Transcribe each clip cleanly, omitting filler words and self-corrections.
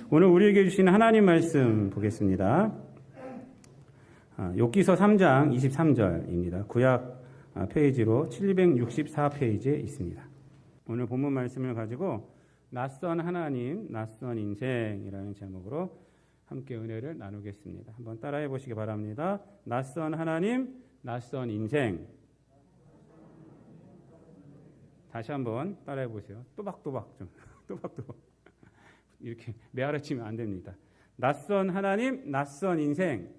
오늘 우리에게 주신 하나님 말씀 보겠습니다. 욥기서 3장 23절입니다. 구약 페이지로 764페이지에 있습니다. 오늘 본문 말씀을 가지고 낯선 하나님, 낯선 인생이라는 제목으로 함께 은혜를 나누겠습니다. 한번 따라해 보시기 바랍니다. 낯선 하나님, 낯선 인생. 다시 한번 따라해 보세요. 또박또박 좀 또박또박. 이렇게 매알아치면 안 됩니다. 낯선 하나님, 낯선 인생.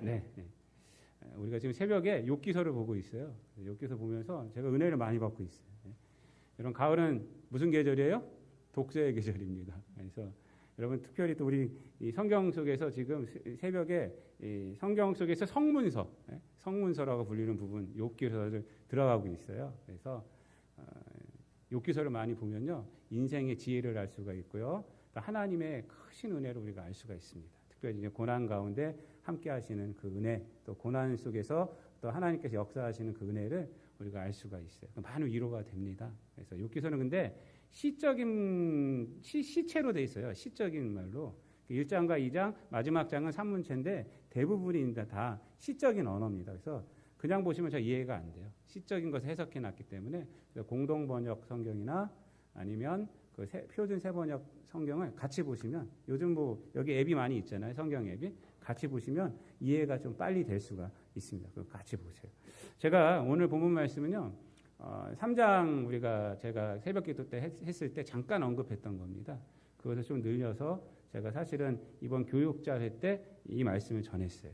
네, 네. 우리가 지금 새벽에 욥기서를 보고 있어요. 욥기서 보면서 제가 은혜를 많이 받고 있어요. 여러분, 가을은 무슨 계절이에요? 독서의 계절입니다. 그래서 여러분, 특별히 또 우리 이 성경 속에서 지금 새벽에 이 성경 속에서 성문서라고 불리는 부분, 욥기서를 들어가고 있어요. 그래서 욥기서를 많이 보면요, 인생의 지혜를 알 수가 있고요, 또 하나님의 크신 은혜를 우리가 알 수가 있습니다. 특별히 이제 고난 가운데 함께 하시는 그 은혜, 또 고난 속에서 또 하나님께서 역사하시는 그 은혜를 우리가 알 수가 있어요. 많은 위로가 됩니다. 그래서 욥기서는 근데 시적인 시체로 돼 있어요. 시적인 말로 1장과 2장 마지막 장은 산문체인데 대부분이 다 시적인 언어입니다. 그래서 그냥 보시면 잘 이해가 안 돼요. 시적인 것을 해석해 놨기 때문에 공동 번역 성경이나 아니면 그 표준 세번역 성경을 같이 보시면, 요즘 뭐 여기 앱이 많이 있잖아요. 성경 앱이. 같이 보시면 이해가 좀 빨리 될 수가 있습니다. 그거 같이 보세요. 제가 오늘 본문 말씀은요, 3장 제가 새벽 기도 때 했을 때 잠깐 언급했던 겁니다. 그것을 좀 늘려서 제가 사실은 이번 교육자 회 때 이 말씀을 전했어요.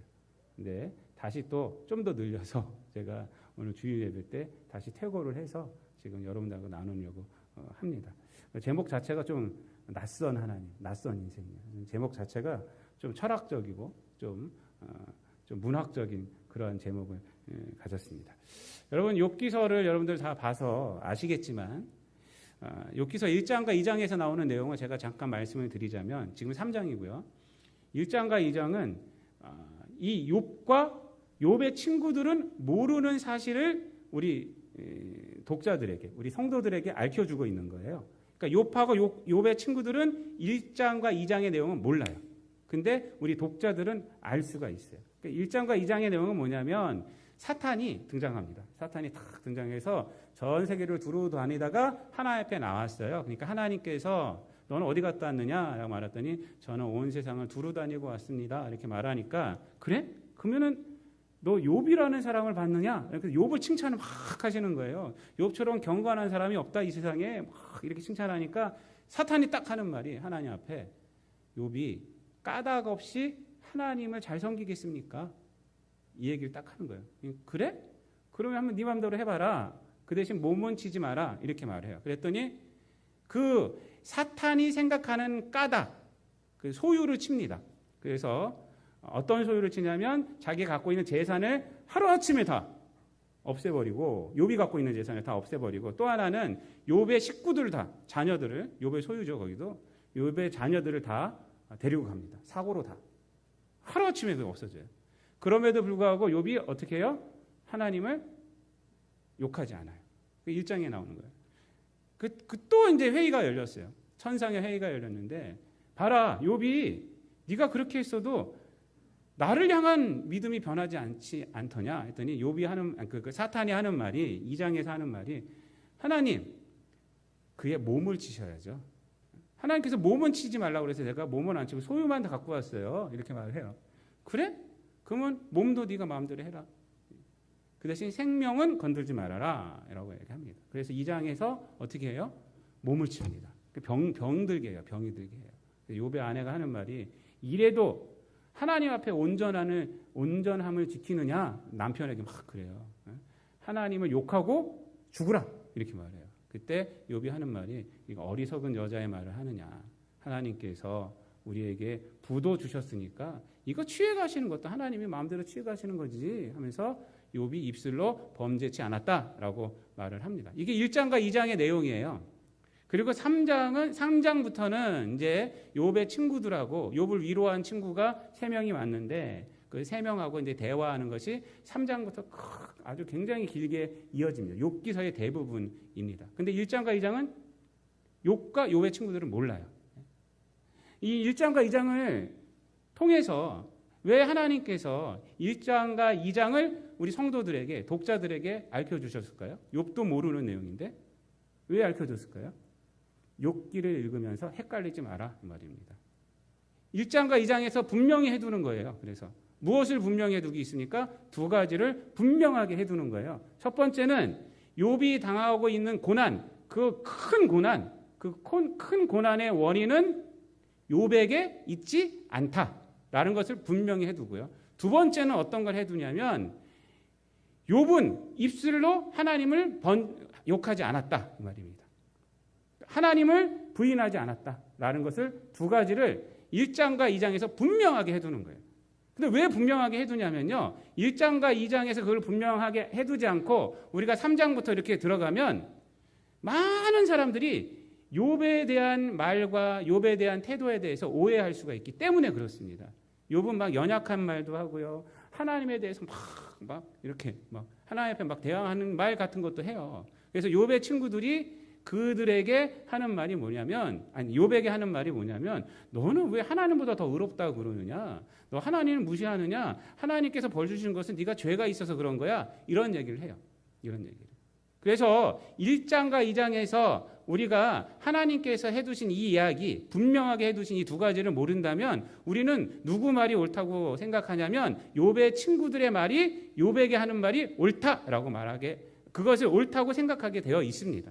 근데 다시 또 좀 더 늘려서 제가 오늘 주일 예배 때 다시 퇴고를 해서 지금 여러분들하고 나누려고 합니다. 제목 자체가 좀 낯선 하나님, 낯선 인생이에요. 제목 자체가 좀 철학적이고 좀 문학적인 그런 제목을 가졌습니다. 여러분, 욥기서를 여러분들 다 봐서 아시겠지만 욥기서 1장과 2장에서 나오는 내용을 제가 잠깐 말씀을 드리자면, 지금 3장이고요. 1장과 2장은 이 욥과 욥의 친구들은 모르는 사실을 우리 독자들에게, 우리 성도들에게 알려주고 있는 거예요. 그러니까 욥하고 욥의 친구들은 1장과 2장의 내용은 몰라요. 근데 우리 독자들은 알 수가 있어요. 그러니까 1장과 2장의 내용은 뭐냐면, 사탄이 등장합니다. 사탄이 탁 등장해서 전 세계를 두루 다니다가 하나님 앞에 나왔어요. 그러니까 하나님께서 너는 어디 갔다 왔느냐라고 말했더니 저는 온 세상을 두루 다니고 왔습니다. 이렇게 말하니까, 그래? 그러면은 너 욥이라는 사람을 봤느냐? 그래서 욥을 칭찬을 막 하시는 거예요. 욥처럼 경건한 사람이 없다 이 세상에, 막 이렇게 칭찬하니까 사탄이 딱 하는 말이, 하나님 앞에, 욥이 까닭 없이 하나님을 잘 섬기겠습니까? 이 얘기를 딱 하는 거예요. 그래? 그러면 한번 네 맘대로 해봐라. 그 대신 몸은 치지 마라. 이렇게 말해요. 그랬더니 그 사탄이 생각하는 까닭, 그 소유를 칩니다. 그래서 어떤 소유를 치냐면, 자기가 갖고 있는 재산을 하루아침에 다 없애버리고, 욥이 갖고 있는 재산을 다 없애버리고, 또 하나는 욥의 식구들 다, 자녀들을, 욥의 소유죠, 거기도. 욥의 자녀들을 다 데리고 갑니다. 사고로 다. 하루아침에 없어져요. 그럼에도 불구하고 욥이 어떻게 해요? 하나님을 욕하지 않아요. 1장에 나오는 거예요. 또 이제 회의가 열렸어요. 천상의 회의가 열렸는데, 봐라, 욥이 네가 그렇게 했어도 나를 향한 믿음이 변하지 않더냐 했더니, 욥이 하는, 사탄이 하는 말이, 2장에서 하는 말이, 하나님, 그의 몸을 치셔야죠. 하나님께서 몸은 치지 말라고 그래서 내가 몸은 안 치고 소유만 다 갖고 왔어요. 이렇게 말을 해요. 그래? 그러면 몸도 네가 마음대로 해라. 그 대신 생명은 건들지 말아라 라고 얘기합니다. 그래서 2장에서 어떻게 해요? 몸을 칩니다. 병 들게 해요. 병이 들게 해요. 욥의 아내가 하는 말이, 이래도 하나님 앞에 온전함을 지키느냐? 남편에게 막 그래요. 하나님을 욕하고 죽으라. 이렇게 말해요. 그때 욥이 하는 말이, 이거 어리석은 여자의 말을 하느냐? 하나님께서 우리에게 부도 주셨으니까 이거 취해가시는 것도 하나님이 마음대로 취해가시는 거지 하면서 욥이 입술로 범죄치 않았다라고 말을 합니다. 이게 1장과 2장의 내용이에요. 그리고 3장부터는 이제 욥의 친구들하고, 욥을 위로한 친구가 3명이 왔는데, 그 3명하고 이제 대화하는 것이 3장부터 아주 굉장히 길게 이어집니다. 욥기서의 대부분입니다. 근데 1장과 2장은 욥과 욥의 친구들은 몰라요. 이 1장과 2장을 통해서 왜 하나님께서 1장과 2장을 우리 성도들에게, 독자들에게 알려주셨을까요? 욥도 모르는 내용인데 왜 알려줬을까요? 욥기를 읽으면서 헷갈리지 마라 이 말입니다. 1장과 2장에서 분명히 해두는 거예요. 그래서 무엇을 분명히 해두기 있으니까 두 가지를 분명하게 해두는 거예요. 첫 번째는 욥이 당하고 있는 고난, 그 큰 고난의 원인은 욥에게 있지 않다라는 것을 분명히 해두고요. 두 번째는 어떤 걸 해두냐면 욥은 입술로 하나님을 욕하지 않았다 이 말입니다. 하나님을 부인하지 않았다라는 것을 두 가지를 1장과 2장에서 분명하게 해두는 거예요. 근데 왜 분명하게 해두냐면요. 1장과 2장에서 그걸 분명하게 해두지 않고 우리가 3장부터 이렇게 들어가면 많은 사람들이 욥에 대한 말과 욥에 대한 태도에 대해서 오해할 수가 있기 때문에 그렇습니다. 욥은 막 연약한 말도 하고요. 하나님에 대해서 막 이렇게 막 하나님 앞에 막 대항하는 말 같은 것도 해요. 그래서 욥의 친구들이 그들에게 하는 말이 뭐냐면, 욥에게 하는 말이 뭐냐면, 너는 왜 하나님보다 더 의롭다고 그러느냐? 너 하나님을 무시하느냐? 하나님께서 벌 주신 것은 네가 죄가 있어서 그런 거야. 이런 얘기를 해요. 이런 얘기를. 그래서 1장과 2장에서 우리가 하나님께서 해두신 이 이야기, 분명하게 해두신 이 두 가지를 모른다면 우리는 누구 말이 옳다고 생각하냐면 욥의 친구들의 말이 욥에게 하는 말이 옳다라고 말하게, 그것을 옳다고 생각하게 되어 있습니다.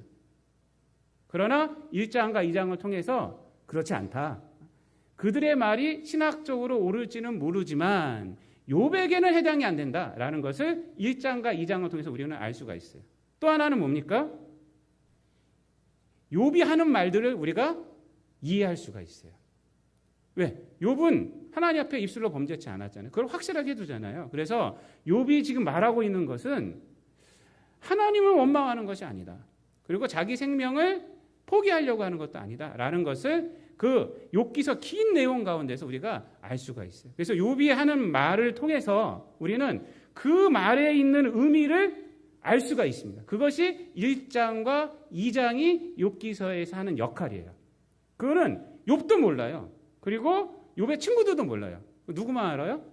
그러나 1장과 2장을 통해서 그렇지 않다. 그들의 말이 신학적으로 옳을지는 모르지만 욥에게는 해당이 안 된다라는 것을 1장과 2장을 통해서 우리는 알 수가 있어요. 또 하나는 뭡니까? 욥이 하는 말들을 우리가 이해할 수가 있어요. 왜? 욥은 하나님 앞에 입술로 범죄치 않았잖아요. 그걸 확실하게 해두잖아요. 그래서 욥이 지금 말하고 있는 것은 하나님을 원망하는 것이 아니다. 그리고 자기 생명을 포기하려고 하는 것도 아니다. 라는 것을 그 욥기서 긴 내용 가운데서 우리가 알 수가 있어요. 그래서 욥이 하는 말을 통해서 우리는 그 말에 있는 의미를 알 수가 있습니다. 그것이 1장과 2장이 욥기서에서 하는 역할이에요. 그거는 욥도 몰라요. 그리고 욥의 친구들도 몰라요. 누구만 알아요?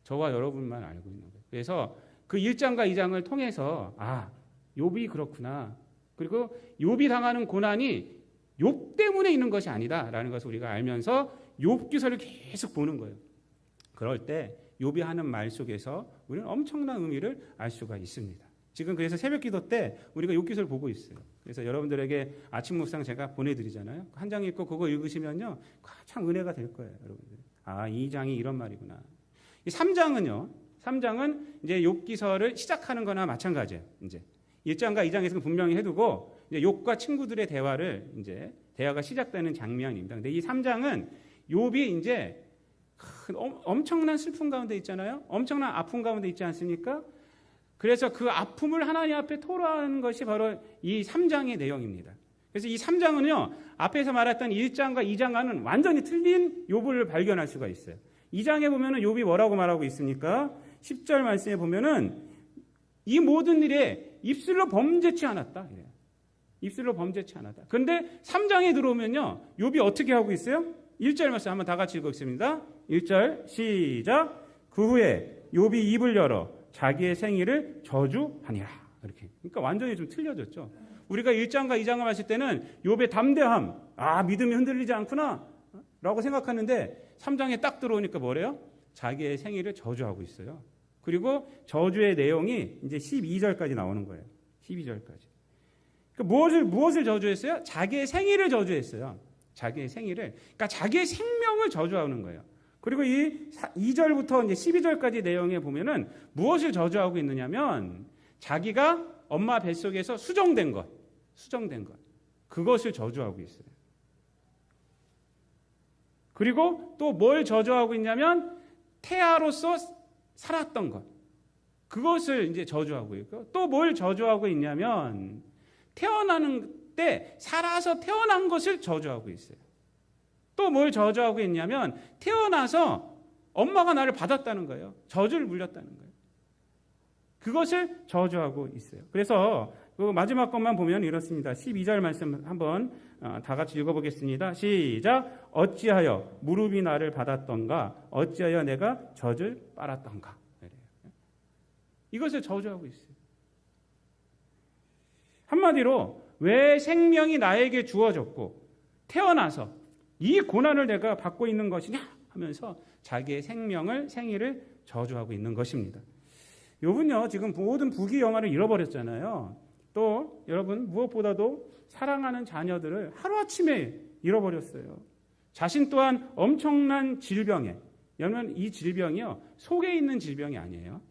저와 여러분만 알고 있는 거예요. 그래서 그 1장과 2장을 통해서 욥이 그렇구나. 그리고 욥이 당하는 고난이 욥 때문에 있는 것이 아니다라는 것을 우리가 알면서 욥기서를 계속 보는 거예요. 그럴 때 욥이 하는 말 속에서 우리는 엄청난 의미를 알 수가 있습니다. 지금 그래서 새벽기도 때 우리가 욥기서를 보고 있어요. 그래서 여러분들에게 아침 묵상 제가 보내드리잖아요. 한 장 읽고 그거 읽으시면요, 참 은혜가 될 거예요, 여러분들. 이 장이 이런 말이구나. 이 3장은 이제 욥기서를 시작하는 거나 마찬가지예요. 이제 1장과 2장에서는 분명히 해두고 이제 욥과 친구들의 대화가 시작되는 장면입니다. 근데 이 3장은 욥이 이제 엄청난 슬픔 가운데 있잖아요. 엄청난 아픔 가운데 있지 않습니까? 그래서 그 아픔을 하나님 앞에 토로하는 것이 바로 이 3장의 내용입니다. 그래서 이 3장은요, 앞에서 말했던 1장과 2장과는 완전히 틀린 욥을 발견할 수가 있어요. 2장에 보면은 욥이 뭐라고 말하고 있습니까? 10절 말씀에 보면은 이 모든 일에 입술로 범죄치 않았다. 이래요. 입술로 범죄치 않았다. 그런데 3장에 들어오면요, 욥이 어떻게 하고 있어요? 1절 말씀 한번 다 같이 읽겠습니다. 1절 시작. 그 후에 욥이 입을 열어 자기의 생일을 저주하니라. 이렇게. 그러니까 완전히 좀 틀려졌죠. 우리가 1장과 2장을 봤을 때는 욥의 담대함, 믿음이 흔들리지 않구나 라고 생각하는데 3장에 딱 들어오니까 뭐래요? 자기의 생일을 저주하고 있어요. 그리고 저주의 내용이 이제 12절까지 나오는 거예요. 12절까지. 그러니까 무엇을 저주했어요? 자기의 생일을 저주했어요. 자기의 생일을. 그러니까 자기의 생명을 저주하는 거예요. 그리고 이 2절부터 이제 12절까지 내용에 보면은 무엇을 저주하고 있느냐면 자기가 엄마 뱃속에서 수정된 것. 그것을 저주하고 있어요. 그리고 또 뭘 저주하고 있냐면 태아로서 살았던 것. 그것을 이제 저주하고 있고, 또 뭘 저주하고 있냐면 태어나는 때 살아서 태어난 것을 저주하고 있어요. 또 뭘 저주하고 있냐면 태어나서 엄마가 나를 받았다는 거예요. 저주를 물렸다는 거예요. 그것을 저주하고 있어요. 그래서 그 마지막 것만 보면 이렇습니다. 12절 말씀 한번 다 같이 읽어보겠습니다. 시작. 어찌하여 무릎이 나를 받았던가? 어찌하여 내가 젖을 빨았던가? 이것을 저주하고 있어요. 한마디로 왜 생명이 나에게 주어졌고 태어나서 이 고난을 내가 받고 있는 것이냐 하면서 자기의 생일을 저주하고 있는 것입니다. 욥은요 지금 모든 부귀 영화를 잃어버렸잖아요. 또 여러분 무엇보다도 사랑하는 자녀들을 하루아침에 잃어버렸어요. 자신 또한 엄청난 질병에, 여러분 이 질병이요 속에 있는 질병이 아니에요.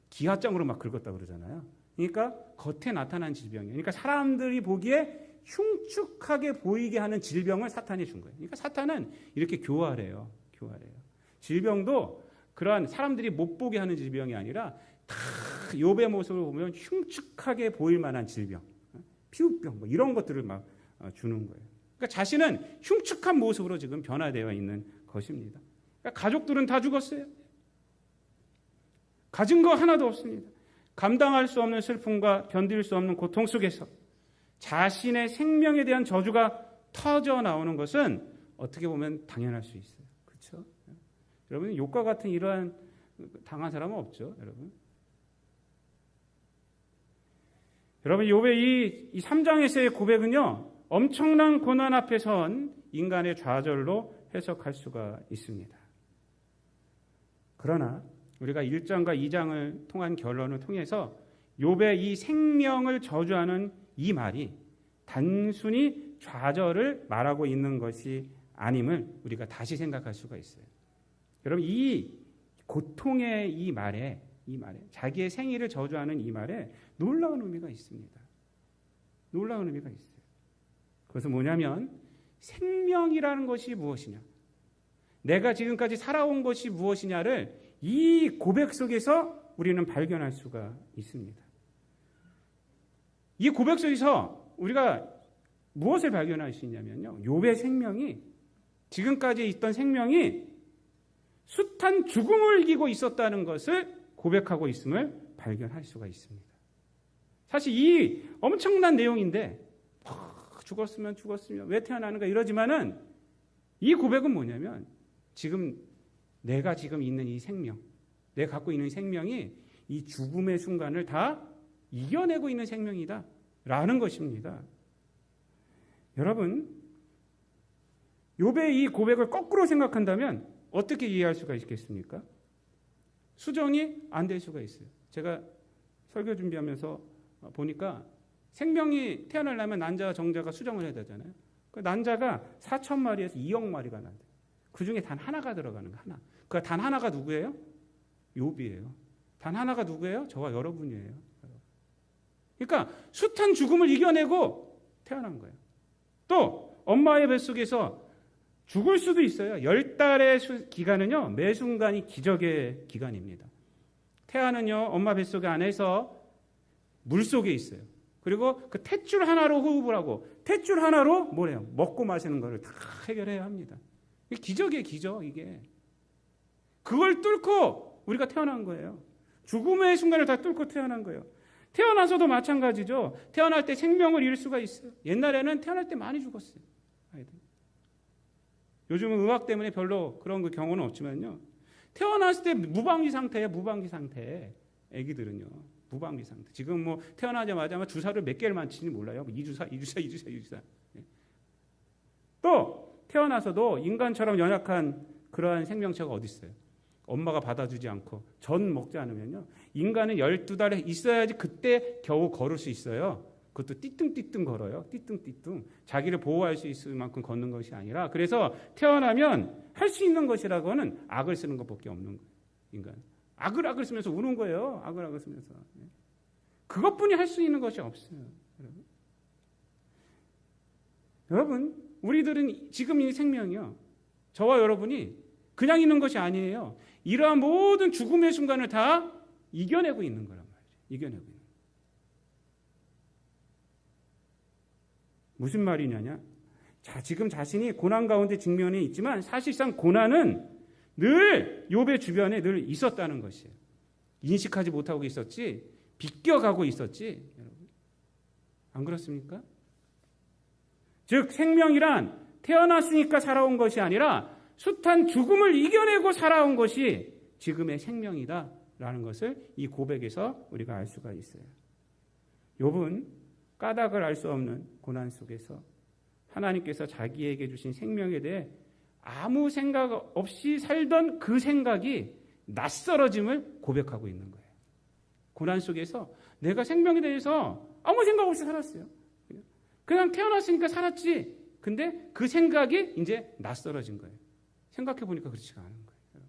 기하장으로 막 긁었다 그러잖아요. 그러니까 겉에 나타난 질병이에요. 그러니까 사람들이 보기에 흉측하게 보이게 하는 질병을 사탄이 준 거예요. 그러니까 사탄은 이렇게 교활해요. 질병도 그러한 사람들이 못 보게 하는 질병이 아니라 다 욥의 모습을 보면 흉측하게 보일 만한 질병, 피부병 뭐 이런 것들을 막 주는 거예요. 그러니까 자신은 흉측한 모습으로 지금 변화되어 있는 것입니다. 그러니까 가족들은 다 죽었어요. 가진 거 하나도 없습니다. 감당할 수 없는 슬픔과 견딜 수 없는 고통 속에서 자신의 생명에 대한 저주가 터져 나오는 것은 어떻게 보면 당연할 수 있어요. 그렇죠? 여러분 욥과 같은 이러한 당한 사람은 없죠, 여러분. 여러분 욥의 이 3장에서의 고백은요 엄청난 고난 앞에 선 인간의 좌절로 해석할 수가 있습니다. 그러나 우리가 1장과 2장을 통한 결론을 통해서 욥의 이 생명을 저주하는 이 말이 단순히 좌절을 말하고 있는 것이 아님을 우리가 다시 생각할 수가 있어요. 여러분 이 고통의 이 말에 자기의 생일을 저주하는 이 말에 놀라운 의미가 있습니다. 놀라운 의미가 있어요. 그것은 뭐냐면 생명이라는 것이 무엇이냐, 내가 지금까지 살아온 것이 무엇이냐를 이 고백 속에서 우리는 발견할 수가 있습니다. 이 고백 속에서 우리가 무엇을 발견할 수 있냐면요, 욥의 생명이 지금까지 있던 생명이 숱한 죽음을 이기고 있었다는 것을 고백하고 있음을 발견할 수가 있습니다. 사실 이 엄청난 내용인데 죽었으면 왜 태어나는가 이러지만은 이 고백은 뭐냐면 지금 내가 지금 있는 이 생명, 내가 갖고 있는 생명이 이 죽음의 순간을 다 이겨내고 있는 생명이다 라는 것입니다. 여러분 욥의 이 고백을 거꾸로 생각한다면 어떻게 이해할 수가 있겠습니까? 수정이 안 될 수가 있어요. 제가 설교 준비하면서 보니까 생명이 태어나려면 난자와 정자가 수정을 해야 되잖아요. 그 난자가 4,000마리에서 2억 마리가 난대. 그 중에 단 하나가 들어가는 거 하나. 그 단 하나가 누구예요? 욥이에요. 단 하나가 누구예요? 저와 여러분이에요. 그러니까 숱한 죽음을 이겨내고 태어난 거예요. 또 엄마의 뱃속에서 죽을 수도 있어요. 10달의 기간은요, 매 순간이 기적의 기간입니다. 태아는요, 엄마 뱃속 안에서 물 속에 있어요. 그리고 그 탯줄 하나로 호흡을 하고, 탯줄 하나로 뭐래요? 먹고 마시는 거를 다 해결해야 합니다. 이게 기적이에요, 기적, 이게. 그걸 뚫고 우리가 태어난 거예요. 죽음의 순간을 다 뚫고 태어난 거예요. 태어나서도 마찬가지죠. 태어날 때 생명을 잃을 수가 있어요. 옛날에는 태어날 때 많이 죽었어요, 아이들. 요즘은 의학 때문에 별로 그런 그 경우는 없지만요. 태어났을 때 무방비 상태예요. 무방비 상태. 아기들은요. 무방비 상태. 지금 뭐 태어나자마자 주사를 몇 개를 맞히는지 몰라요. 2주사. 또 태어나서도 인간처럼 연약한 그러한 생명체가 어디 있어요? 엄마가 받아주지 않고 전 먹지 않으면요. 인간은 12달에 있어야지 그때 겨우 걸을 수 있어요. 그것도 띠뚱띠뚱 걸어요. 띠뚱띠뚱. 자기를 보호할 수 있을 만큼 걷는 것이 아니라, 그래서 태어나면 할 수 있는 것이라고는 악을 쓰는 것밖에 없는 거예요. 인간. 악을 쓰면서 우는 거예요. 악을 쓰면서. 그것뿐이 할 수 있는 것이 없어요. 여러분, 우리들은 지금 이 생명이요. 저와 여러분이 그냥 있는 것이 아니에요. 이러한 모든 죽음의 순간을 다 이겨내고 있는 거란 말이죠. 이겨내고 있는 거예요. 무슨 말이냐냐? 자, 지금 자신이 고난 가운데 직면해 있지만 사실상 고난은 늘 욥의 주변에 늘 있었다는 것이에요. 인식하지 못하고 있었지, 비껴가고 있었지. 여러분, 안 그렇습니까? 즉 생명이란 태어났으니까 살아온 것이 아니라 숱한 죽음을 이겨내고 살아온 것이 지금의 생명이다라는 것을 이 고백에서 우리가 알 수가 있어요. 욥은 까닭을 알 수 없는 고난 속에서 하나님께서 자기에게 주신 생명에 대해 아무 생각 없이 살던 그 생각이 낯설어짐을 고백하고 있는 거예요. 고난 속에서 내가 생명에 대해서 아무 생각 없이 살았어요. 그냥 태어났으니까 살았지. 근데 그 생각이 이제 낯설어진 거예요. 생각해 보니까 그렇지가 않은 거예요.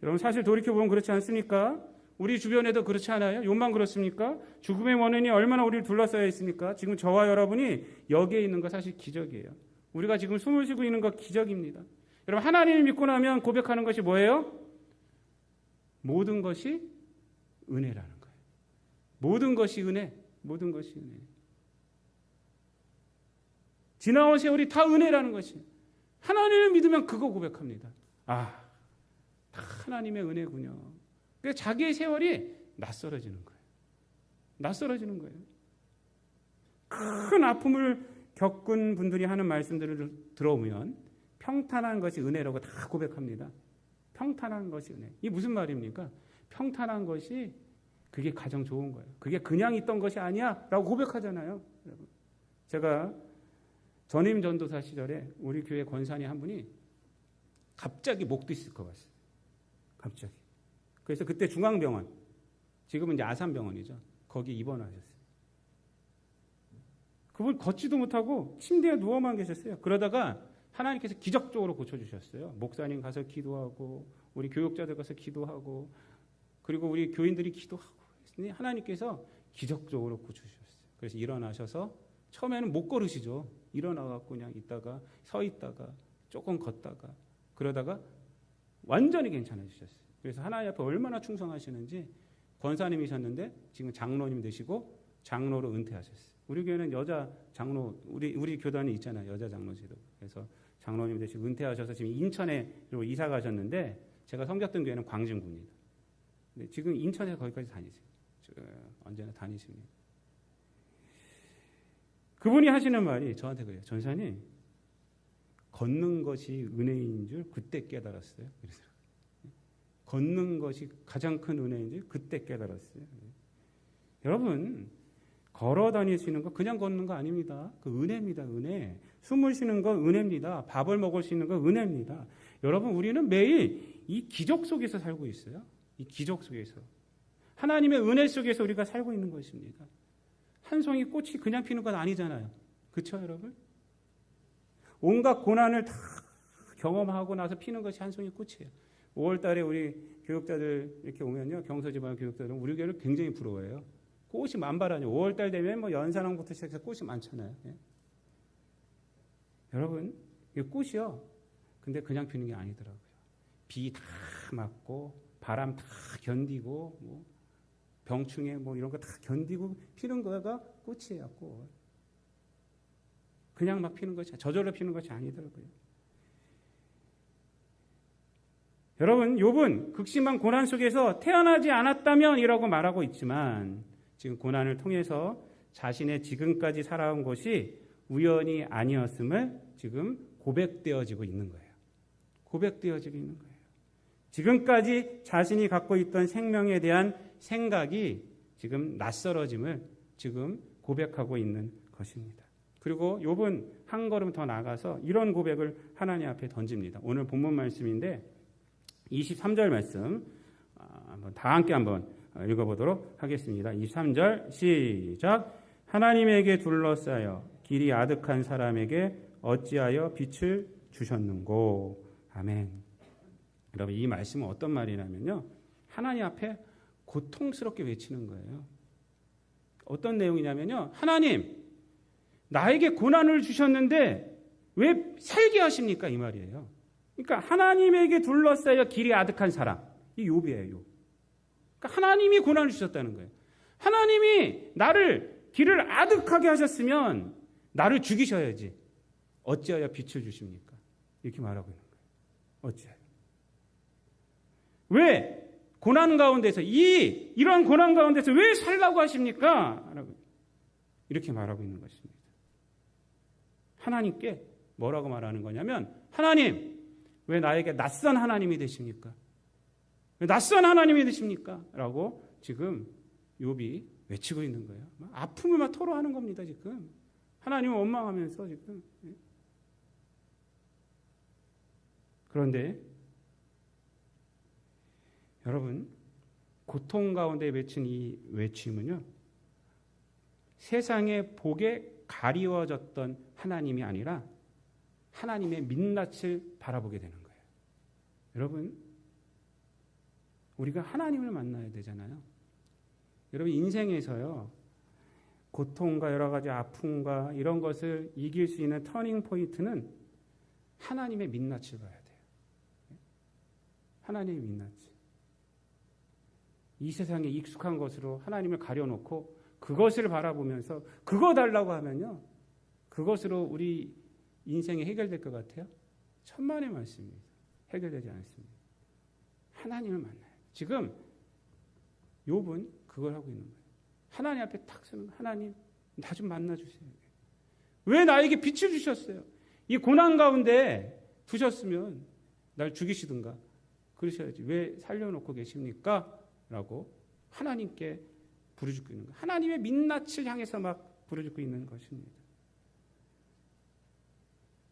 여러분 사실 돌이켜보면 그렇지 않습니까? 우리 주변에도 그렇지 않아요? 욥만 그렇습니까? 죽음의 원인이 얼마나 우리를 둘러싸여 있습니까? 지금 저와 여러분이 여기에 있는 거 사실 기적이에요. 우리가 지금 숨을 쉬고 있는 거 기적입니다. 여러분 하나님을 믿고 나면 고백하는 것이 뭐예요? 모든 것이 은혜라는 거예요. 모든 것이 은혜. 모든 것이 은혜. 지나온 세월이 다 은혜라는 것이에요. 하나님을 믿으면 그거 고백합니다. 아, 다 하나님의 은혜군요. 그래서 자기의 세월이 낯설어지는 거예요. 낯설어지는 거예요. 큰 아픔을 겪은 분들이 하는 말씀들을 들어오면 평탄한 것이 은혜라고 다 고백합니다. 평탄한 것이 은혜. 이게 무슨 말입니까? 평탄한 것이 그게 가장 좋은 거예요. 그게 그냥 있던 것이 아니야 라고 고백하잖아요. 여러분. 제가 전임 전도사 시절에 우리 교회 권사님 한 분이 갑자기 목 디스크가 왔어요. 갑자기. 그래서 그때 중앙병원, 지금은 이제 아산병원이죠. 거기 입원하셨어요. 그분 걷지도 못하고 침대에 누워만 계셨어요. 그러다가 하나님께서 기적적으로 고쳐주셨어요. 목사님 가서 기도하고 우리 교육자들 가서 기도하고 그리고 우리 교인들이 기도하고 하나님께서 기적적으로 고쳐주셨어요. 그래서 일어나셔서 처음에는 못 걸으시죠. 일어나갖고 그냥 있다가 서 있다가 조금 걷다가 그러다가 완전히 괜찮아지셨어요. 그래서 하나님 앞에 얼마나 충성하시는지 권사님이셨는데 지금 장로님 되시고 장로로 은퇴하셨어요. 우리 교회는 여자 장로, 우리 교단이 있잖아요. 여자 장로제도. 그래서 장로님 되시고 은퇴하셔서 지금 인천에로 이사 가셨는데 제가 섬겼던 교회는 광진구입니다. 근데 지금 인천에서 거기까지 다니세요. 언제나 다니십니다. 그분이 하시는 말이 저한테 그래요. 전사님, 걷는 것이 은혜인 줄 그때 깨달았어요. 그래서 걷는 것이 가장 큰 은혜인 줄 그때 깨달았어요. 여러분, 걸어 다니시는 거 그냥 걷는 거 아닙니다. 그 은혜입니다. 은혜. 숨을 쉬는 거 은혜입니다. 밥을 먹을 수 있는 거 은혜입니다. 여러분, 우리는 매일 이 기적 속에서 살고 있어요. 이 기적 속에서. 하나님의 은혜 속에서 우리가 살고 있는 것입니다. 한 송이 꽃이 그냥 피는 건 아니잖아요. 그렇죠, 여러분? 온갖 고난을 다 경험하고 나서 피는 것이 한 송이 꽃이에요. 5월 달에 우리 교육자들 이렇게 오면요. 경서지방 교육자들은 우리 교회를 굉장히 부러워해요. 꽃이 만발하죠. 5월 달 되면 뭐 연산홍부터 시작해서 꽃이 많잖아요. 예? 여러분, 이 꽃이요. 근데 그냥 피는 게 아니더라고요. 비 다 맞고 바람 다 견디고 뭐 병충해 뭐 이런 거 다 견디고 피는 거가 꽃이에요. 꽃. 그냥 막 피는 것이 저절로 피는 것이 아니더라고요. 여러분, 욥은 극심한 고난 속에서 태어나지 않았다면이라고 말하고 있지만 지금 고난을 통해서 자신의 지금까지 살아온 것이 우연이 아니었음을 지금 고백되어지고 있는 거예요. 고백되어지고 있는 거예요. 지금까지 자신이 갖고 있던 생명에 대한 생각이 지금 낯설어짐을 지금 고백하고 있는 것입니다. 그리고 욥은 한 걸음 더 나가서 이런 고백을 하나님 앞에 던집니다. 오늘 본문 말씀인데 23절 말씀 다 함께 한번 읽어보도록 하겠습니다. 23절 시작. 하나님에게 둘러싸여 길이 아득한 사람에게 어찌하여 빛을 주셨는고. 아멘. 여러분, 이 말씀은 어떤 말이냐면요. 하나님 앞에 고통스럽게 외치는 거예요. 어떤 내용이냐면요. 하나님, 나에게 고난을 주셨는데 왜 살게 하십니까? 이 말이에요. 그러니까 하나님에게 둘러싸여 길이 아득한 사람. 이 욥이에요. 욥. 그러니까 하나님이 고난을 주셨다는 거예요. 하나님이 나를 길을 아득하게 하셨으면 나를 죽이셔야지. 어찌하여 빛을 주십니까? 이렇게 말하고 있는 거예요. 어찌하여. 왜 고난 가운데서 이런 고난 가운데서 왜 살라고 하십니까? 이렇게 말하고 있는 것입니다. 하나님께 뭐라고 말하는 거냐면, 하나님, 왜 나에게 낯선 하나님이 되십니까? 왜 낯선 하나님이 되십니까? 라고 지금 욥이 외치고 있는 거예요. 아픔을 막 토로하는 겁니다, 지금. 하나님을 원망하면서 지금. 그런데 여러분, 고통 가운데 외친 이 외침은요, 세상의 복에 가리워졌던 하나님이 아니라 하나님의 민낯을 바라보게 되는 거예요. 여러분, 우리가 하나님을 만나야 되잖아요. 여러분, 인생에서요, 고통과 여러 가지 아픔과 이런 것을 이길 수 있는 터닝 포인트는 하나님의 민낯을 봐야 돼요. 하나님의 민낯. 이 세상에 익숙한 것으로 하나님을 가려놓고 그것을 바라보면서 그거 달라고 하면요, 그것으로 우리 인생이 해결될 것 같아요? 천만의 말씀입니다. 해결되지 않습니다. 하나님을 만나요. 지금 욥은 그걸 하고 있는 거예요. 하나님 앞에 탁 서는, 하나님 나 좀 만나주세요. 왜 나에게 빛을 주셨어요? 이 고난 가운데 두셨으면 날 죽이시든가 그러셔야지. 왜 살려놓고 계십니까? 라고 하나님께 부르짖고 있는 거예요. 하나님의 민낯을 향해서 막 부르짖고 있는 것입니다.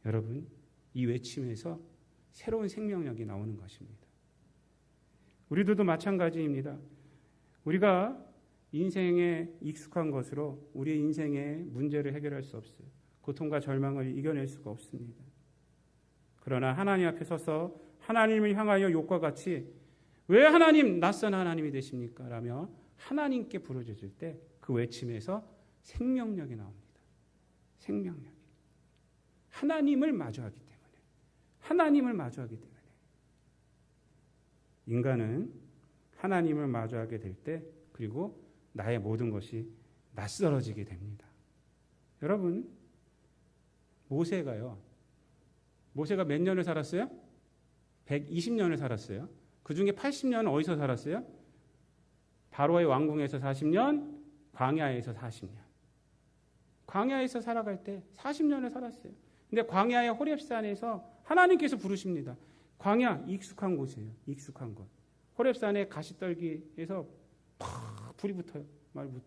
여러분, 이 외침에서 새로운 생명력이 나오는 것입니다. 우리들도 마찬가지입니다. 우리가 인생에 익숙한 것으로 우리의 인생의 문제를 해결할 수 없어요. 고통과 절망을 이겨낼 수가 없습니다. 그러나 하나님 앞에 서서 하나님을 향하여 욥과 같이 왜 하나님, 낯선 하나님이 되십니까? 라며 하나님께 부르짖을 때 그 외침에서 생명력이 나옵니다. 생명력이. 하나님을 마주하기 때문에. 하나님을 마주하기 때문에. 인간은 하나님을 마주하게 될 때, 그리고 나의 모든 것이 낯설어지게 됩니다. 여러분, 모세가 몇 년을 살았어요? 120년을 살았어요. 그 중에 80년은 어디서 살았어요? 바로의 왕궁에서 40년, 광야에서 40년. 광야에서 살아갈 때 40년을 살았어요. 근데 광야의 호렙산에서 하나님께서 부르십니다. 광야, 익숙한 곳이에요. 익숙한 곳. 호렙산의 가시떨기에서 팍 불이 붙어요.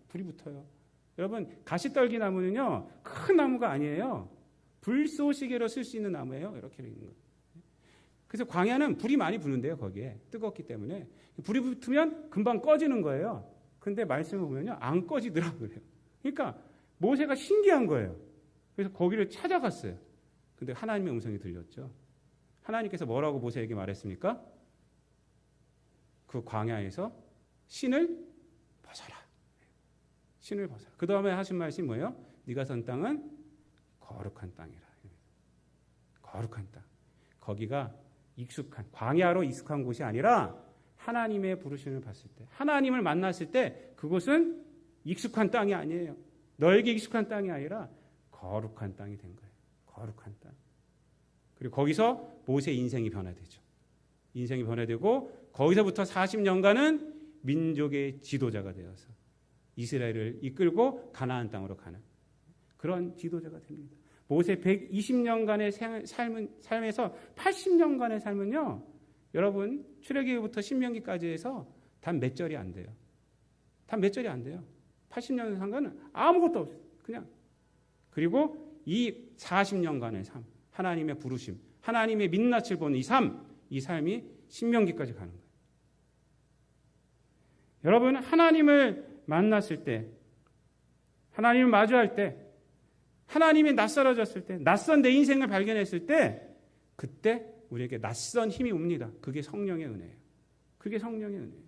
불이 붙어요. 여러분, 가시떨기 나무는요, 큰 나무가 아니에요. 불쏘시개로 쓸 수 있는 나무예요. 이렇게 있는 거. 그래서 광야는 불이 많이 붙는데요, 거기에. 뜨겁기 때문에. 불이 붙으면 금방 꺼지는 거예요. 근데 말씀을 보면요, 안 꺼지더라고요. 그러니까 모세가 신기한 거예요. 그래서 거기를 찾아갔어요. 근데 하나님의 음성이 들렸죠. 하나님께서 뭐라고 모세에게 말했습니까? 그 광야에서 신을 벗어라. 신을 벗어라. 그 다음에 하신 말씀이 뭐예요? 네가 선 땅은 거룩한 땅이라. 거룩한 땅. 거기가 익숙한, 광야로 익숙한 곳이 아니라 하나님의 부르심을 봤을 때, 하나님을 만났을 때 그곳은 익숙한 땅이 아니에요. 너에게 익숙한 땅이 아니라 거룩한 땅이 된 거예요. 거룩한 땅. 그리고 거기서 모세의 인생이 변화되죠. 인생이 변화되고 거기서부터 40년간은 민족의 지도자가 되어서 이스라엘을 이끌고 가나안 땅으로 가는 그런 지도자가 됩니다. 모세 120년간의 삶에서 80년간의 삶은요, 여러분, 출애굽기부터 신명기까지 해서 단 몇 절이 안 돼요. 단 몇 절이 안 돼요. 80년의 삶과는 아무것도 없어요. 그냥. 그리고 이 40년간의 삶, 하나님의 부르심, 하나님의 민낯을 보는 이 삶이 신명기까지 가는 거예요. 여러분, 하나님을 만났을 때, 하나님을 마주할 때, 하나님이 낯설어졌을 때, 낯선 내 인생을 발견했을 때, 그때 우리에게 낯선 힘이 옵니다. 그게 성령의 은혜예요. 그게 성령의 은혜예요.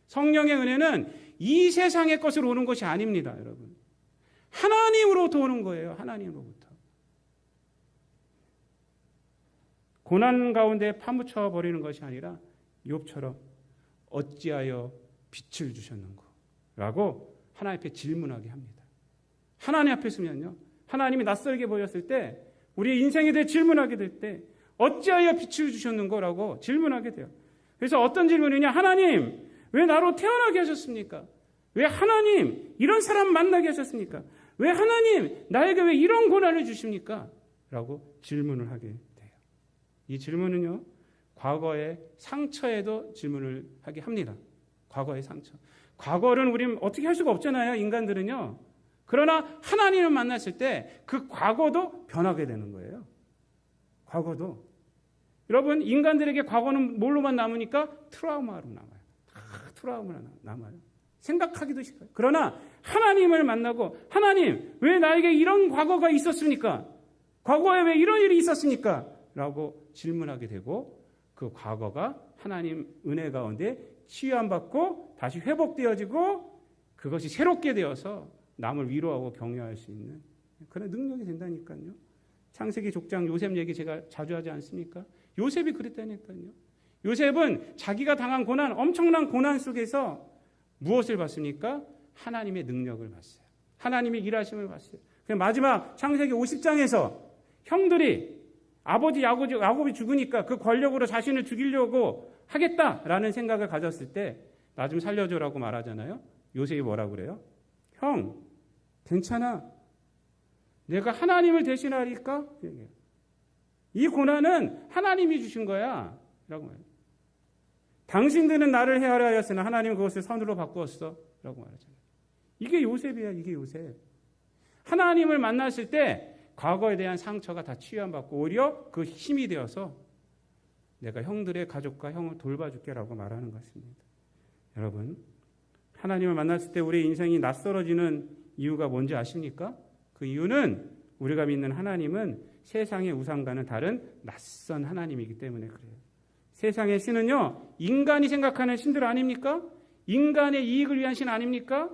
성령의 은혜는 이 세상의 것으로 오는 것이 아닙니다, 여러분. 하나님으로부터 오는 거예요. 하나님으로부터. 고난 가운데 파묻혀 버리는 것이 아니라 욥처럼 어찌하여 빛을 주셨는고? 라고 하나님 앞에 질문하게 합니다. 하나님 앞에 서면요, 하나님이 낯설게 보였을 때, 우리의 인생에 대해 질문하게 될 때, 어찌하여 빛을 주셨는고라고 질문하게 돼요. 그래서 어떤 질문이냐? 하나님, 왜 나로 태어나게 하셨습니까? 왜 하나님, 이런 사람 만나게 하셨습니까? 왜 하나님 나에게 왜 이런 고난을 주십니까? 라고 질문을 하게 돼요. 이 질문은요, 과거의 상처에도 질문을 하게 합니다. 과거의 상처. 과거는 우리는 어떻게 할 수가 없잖아요, 인간들은요. 그러나 하나님을 만났을 때 그 과거도 변하게 되는 거예요. 과거도. 여러분, 인간들에게 과거는 뭘로만 남으니까? 트라우마로 남아요. 트라우마로 남아요. 생각하기도 싫어요. 그러나 하나님을 만나고, 하나님, 왜 나에게 이런 과거가 있었습니까? 과거에 왜 이런 일이 있었습니까? 라고 질문하게 되고, 그 과거가 하나님 은혜 가운데 치유함받고 다시 회복되어지고 그것이 새롭게 되어서 남을 위로하고 격려할 수 있는 그런 능력이 된다니까요. 창세기 족장 요셉 얘기 제가 자주 하지 않습니까? 요셉이 그랬다니까요. 요셉은 자기가 당한 고난, 엄청난 고난 속에서 무엇을 봤습니까? 하나님의 능력을 봤어요. 하나님의 일하심을 봤어요. 마지막 창세기 50장에서 형들이 아버지 야곱이 죽으니까 그 권력으로 자신을 죽이려고 하겠다라는 생각을 가졌을 때 나 좀 살려줘라고 말하잖아요. 요셉이 뭐라고 그래요? 형, 괜찮아. 내가 하나님을 대신하리까? 이 고난은 하나님이 주신 거야. 라고 말해요. 당신들은 나를 해하려 하였으나 하나님은 그것을 선으로 바꾸었어. 라고 말하잖아요. 이게 요셉이야. 이게 요셉. 하나님을 만났을 때 과거에 대한 상처가 다 치유받고 오히려 그 힘이 되어서 내가 형들의 가족과 형을 돌봐줄게라고 말하는 것입니다. 여러분, 하나님을 만났을 때 우리의 인생이 낯설어지는 이유가 뭔지 아십니까? 그 이유는 우리가 믿는 하나님은 세상의 우상과는 다른 낯선 하나님이기 때문에 그래요. 세상의 신은요, 인간이 생각하는 신들 아닙니까? 인간의 이익을 위한 신 아닙니까?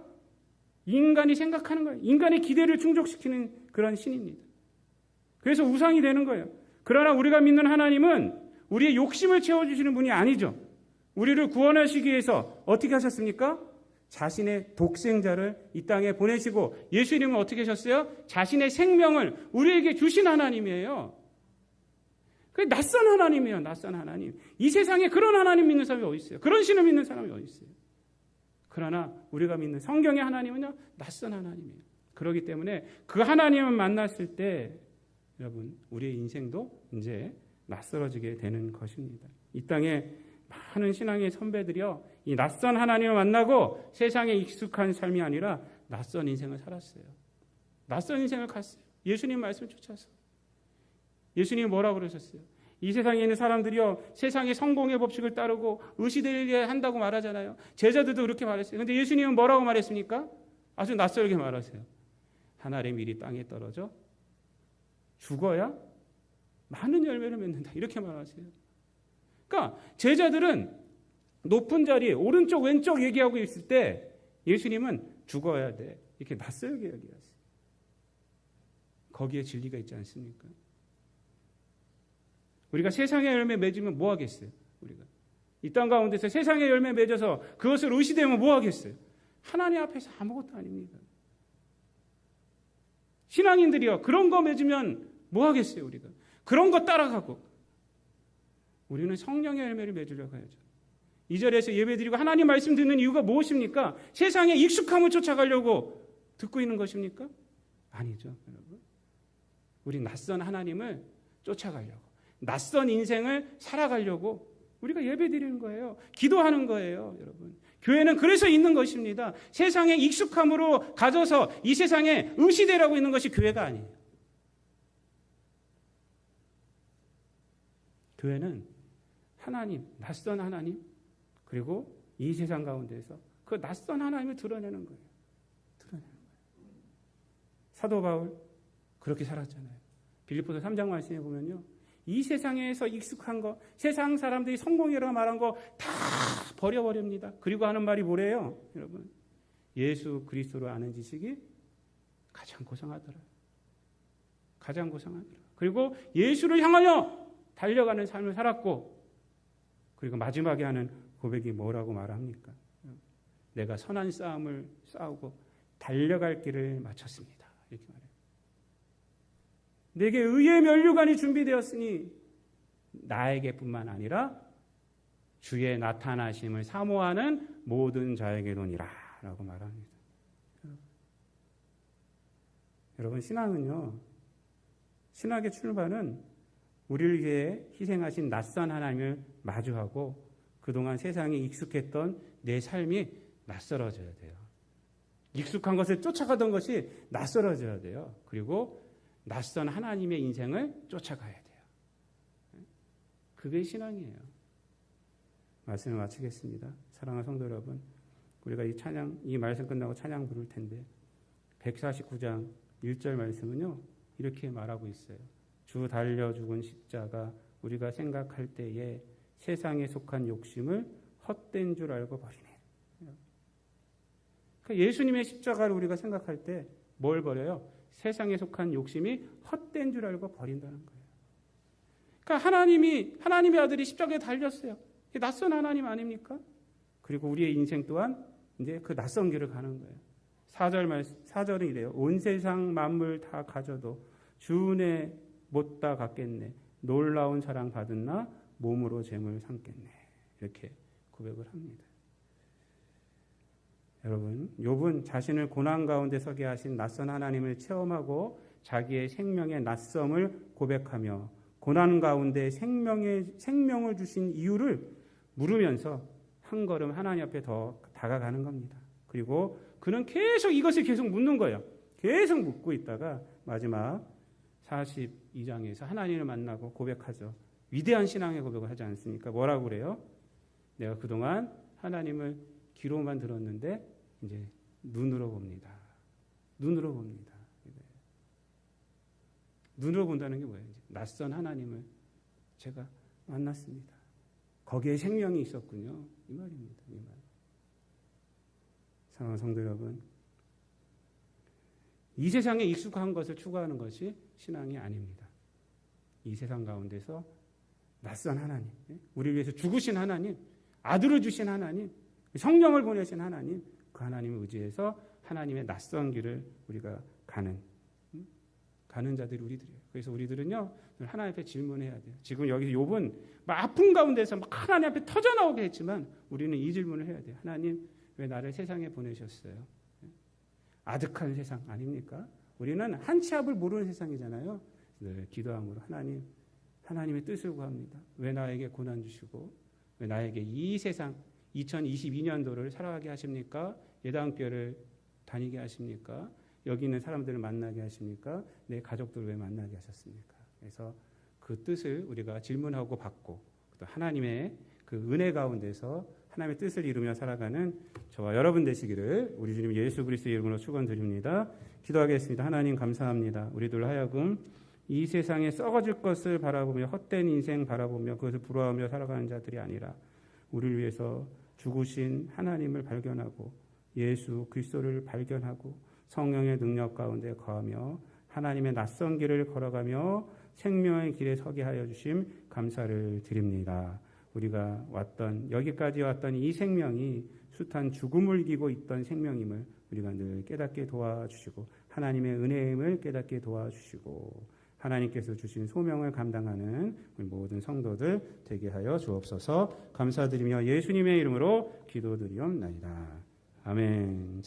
인간이 생각하는 거예요. 인간의 기대를 충족시키는 그런 신입니다. 그래서 우상이 되는 거예요. 그러나 우리가 믿는 하나님은 우리의 욕심을 채워주시는 분이 아니죠. 우리를 구원하시기 위해서 어떻게 하셨습니까? 자신의 독생자를 이 땅에 보내시고 예수님은 어떻게 하셨어요? 자신의 생명을 우리에게 주신 하나님이에요. 그 낯선 하나님이에요. 낯선 하나님. 이 세상에 그런 하나님 믿는 사람이 어디 있어요? 그런 신을 믿는 사람이 어디 있어요? 그러나 우리가 믿는 성경의 하나님은요, 낯선 하나님이에요. 그렇기 때문에 그 하나님을 만났을 때 여러분, 우리의 인생도 이제 낯설어지게 되는 것입니다. 이 땅에 많은 신앙의 선배들이요, 이 낯선 하나님을 만나고 세상에 익숙한 삶이 아니라 낯선 인생을 살았어요. 낯선 인생을 갔어요. 예수님 말씀을 쫓아서. 예수님이 뭐라고 그러셨어요? 이 세상에 있는 사람들이요, 세상의 성공의 법칙을 따르고 의시되게 한다고 말하잖아요. 제자들도 그렇게 말했어요. 그런데 예수님은 뭐라고 말했습니까? 아주 낯설게 말하세요. 하늘의 밀이 땅에 떨어져 죽어야 많은 열매를 맺는다. 이렇게 말하세요. 그러니까 제자들은 높은 자리에 오른쪽 왼쪽 얘기하고 있을 때 예수님은 죽어야 돼. 이렇게 낯설게 얘기하세요. 거기에 진리가 있지 않습니까? 우리가 세상의 열매 맺으면 뭐 하겠어요? 우리가 이 땅 가운데서 세상의 열매 맺어서 그것을 의시되면 뭐 하겠어요? 하나님 앞에서 아무것도 아닙니다. 신앙인들이요, 그런 거 맺으면 뭐 하겠어요? 우리가 그런 거 따라가고 우리는 성령의 열매를 맺으려고 해야죠. 이 자리에서 예배드리고 하나님 말씀 듣는 이유가 무엇입니까? 세상의 익숙함을 쫓아가려고 듣고 있는 것입니까? 아니죠, 여러분. 우리 낯선 하나님을 쫓아가려고, 낯선 인생을 살아가려고 우리가 예배드리는 거예요. 기도하는 거예요, 여러분. 교회는 그래서 있는 것입니다. 세상의 익숙함으로 가져서 이 세상에 의시되라고 있는 것이 교회가 아니에요. 교회는 하나님, 낯선 하나님, 그리고 이 세상 가운데서 그 낯선 하나님을 드러내는 거예요. 드러내는 거예요. 사도 바울 그렇게 살았잖아요. 빌립보서 3장 말씀에 보면요, 이 세상에서 익숙한 거, 세상 사람들이 성공이라고 말한 거 다 버려버립니다. 그리고 하는 말이 뭐래요? 여러분, 예수 그리스도를 아는 지식이 가장 고상하더라. 가장 고상하더라. 그리고 예수를 향하여 달려가는 삶을 살았고, 그리고 마지막에 하는 고백이 뭐라고 말합니까? 내가 선한 싸움을 싸우고 달려갈 길을 마쳤습니다. 이렇게 말해요. 내게 의의 면류관이 준비되었으니 나에게뿐만 아니라 주의 나타나심을 사모하는 모든 자에게도니라 라고 말합니다. 여러분, 신학의 출발은 우리를 위해 희생하신 낯선 하나님을 마주하고 그동안 세상에 익숙했던 내 삶이 낯설어져야 돼요. 익숙한 것을 쫓아가던 것이 낯설어져야 돼요. 그리고 낯선 하나님의 인생을 쫓아가야 돼요. 그게 신앙이에요. 말씀을 마치겠습니다. 사랑하는 성도 여러분, 우리가 이 말씀 끝나고 찬양 부를 텐데 149장 1절 말씀은요, 이렇게 말하고 있어요. 주 달려 죽은 십자가 우리가 생각할 때에 세상에 속한 욕심을 헛된 줄 알고 버리네. 그러니까 예수님의 십자가를 우리가 생각할 때 뭘 버려요? 세상에 속한 욕심이 헛된 줄 알고 버린다는 거예요. 그러니까 하나님의 아들이 십자가에 달렸어요. 낯선 하나님 아닙니까? 그리고 우리의 인생 또한 이제 그 낯선 길을 가는 거예요. 4절은 이래요. 온 세상 만물 다 가져도 주 은혜 못다 갖겠네. 놀라운 사랑 받은 나 몸으로 재물 삼겠네. 이렇게 고백을 합니다. 여러분, 욥은 자신을 고난 가운데 서게 하신 낯선 하나님을 체험하고 자기의 생명의 낯섦을 고백하며 고난 가운데 생명을 주신 이유를 물으면서 한 걸음 하나님 앞에 더 다가가는 겁니다. 그리고 그는 계속 이것을 계속 묻는 거예요. 계속 묻고 있다가 마지막 42장에서 하나님을 만나고 고백하죠. 위대한 신앙의 고백을 하지 않습니까? 뭐라고 그래요? 내가 그동안 하나님을 귀로만 들었는데 이제 눈으로 봅니다. 눈으로 봅니다. 눈으로 본다는 게 뭐예요? 낯선 하나님을 제가 만났습니다. 거기에 생명이 있었군요. 이 말입니다. 이 말. 사랑하는 성도 여러분, 이 세상에 익숙한 것을 추구하는 것이 신앙이 아닙니다. 이 세상 가운데서 낯선 하나님, 우리를 위해서 죽으신 하나님, 아들을 주신 하나님, 성령을 보내신 하나님, 그 하나님을 의지해서 하나님의 낯선 길을 우리가 가는 자들이 우리들이에요. 그래서 우리들은요, 하나님 앞에 질문해야 돼요. 지금 여기 욥은 막 아픈 가운데서 막 하나님 앞에 터져나오게 했지만 우리는 이 질문을 해야 돼요. 하나님, 왜 나를 세상에 보내셨어요? 아득한 세상 아닙니까? 우리는 한 치 앞을 모르는 세상이잖아요. 늘 기도함으로 하나님의 뜻을 구합니다. 왜 나에게 고난 주시고 왜 나에게 이 세상 2022년도를 살아가게 하십니까? 예당교회를 다니게 하십니까? 여기 있는 사람들을 만나게 하십니까? 내 가족들을 왜 만나게 하셨습니까? 그래서 그 뜻을 우리가 질문하고 받고 또 하나님의 그 은혜 가운데서 하나님의 뜻을 이루며 살아가는 저와 여러분 되시기를 우리 주님 예수 그리스도의 이름으로 축원드립니다. 기도하겠습니다. 하나님 감사합니다. 우리들 하여금 이 세상에 썩어질 것을 바라보며 헛된 인생 바라보며 그것을 부러워하며 살아가는 자들이 아니라 우리를 위해서 죽으신 하나님을 발견하고 예수 그리스도를 발견하고 성령의 능력 가운데 거하며 하나님의 낯선 길을 걸어가며 생명의 길에 서게 하여 주심 감사를 드립니다. 우리가 여기까지 왔던 이 생명이 숱한 죽음을 이기고 있던 생명임을 우리가 늘 깨닫게 도와주시고 하나님의 은혜임을 깨닫게 도와주시고 하나님께서 주신 소명을 감당하는 우리 모든 성도들 되게 하여 주옵소서. 감사드리며 예수님의 이름으로 기도드리옵나이다. 아멘.